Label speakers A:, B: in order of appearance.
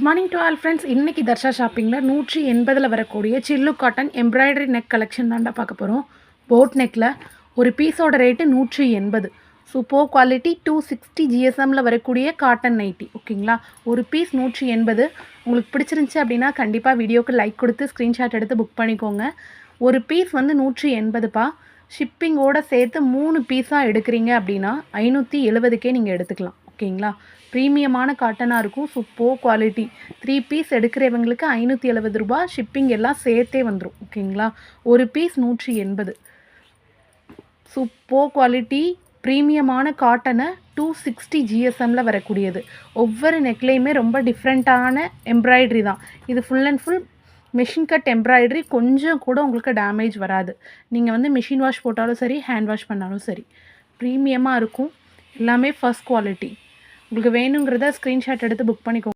A: Good morning to all friends. இன்றைக்கி தர்ஷா ஷாப்பிங்கில் 180 வரக்கூடிய சில்லு காட்டன் எம்ப்ராய்டரி நெக் கலெக்ஷன் தாண்டா பார்க்க போகிறோம். போட் நெக்கில் ஒரு பீஸோட ரேட்டு 180. சூப்பர் குவாலிட்டி 260 ஜிஎஸ்எம்மில் வரக்கூடிய காட்டன் நைட்டி. ஓகேங்களா, ஒரு பீஸ் 180. உங்களுக்கு பிடிச்சிருந்துச்சி அப்படின்னா கண்டிப்பாக வீடியோக்கு லைக் கொடுத்து ஸ்க்ரீன்ஷாட் எடுத்து புக் பண்ணிக்கோங்க. ஒரு பீஸ் வந்து 180பா. ஷிப்பிங்கோடு சேர்த்து 3 பீஸாக எடுக்கிறீங்க அப்படின்னா 570க்கே நீங்கள் எடுத்துக்கலாம். ஓகேங்களா, ப்ரீமியமான காட்டனாக இருக்கும். Super quality. 3 பீஸ் எடுக்கிறவங்களுக்கு 570 ரூபா. ஷிப்பிங் எல்லாம் சேர்த்தே வந்துடும். ஓகேங்களா, ஒரு பீஸ் 180. சூப்பர் குவாலிட்டி ப்ரீமியமான காட்டனை 260 ஜிஎஸ்எம்மில் வரக்கூடியது. ஒவ்வொரு நெக்லேயுமே ரொம்ப டிஃப்ரெண்ட்டான எம்ப்ராய்டரி தான். இது full and full machine cut embroidery. கொஞ்சம் கூட உங்களுக்கு டேமேஜ் வராது. நீங்கள் வந்து மிஷின் வாஷ் போட்டாலும் சரி, ஹேண்ட் வாஷ் பண்ணாலும் சரி, ப்ரீமியமாக இருக்கும். எல்லாமே ஃபர்ஸ்ட் குவாலிட்டி. உங்களுக்கு வேணுங்கிறத ஸ்க்ரீன்ஷாட் எடுத்து புக் பண்ணிக்கோங்க.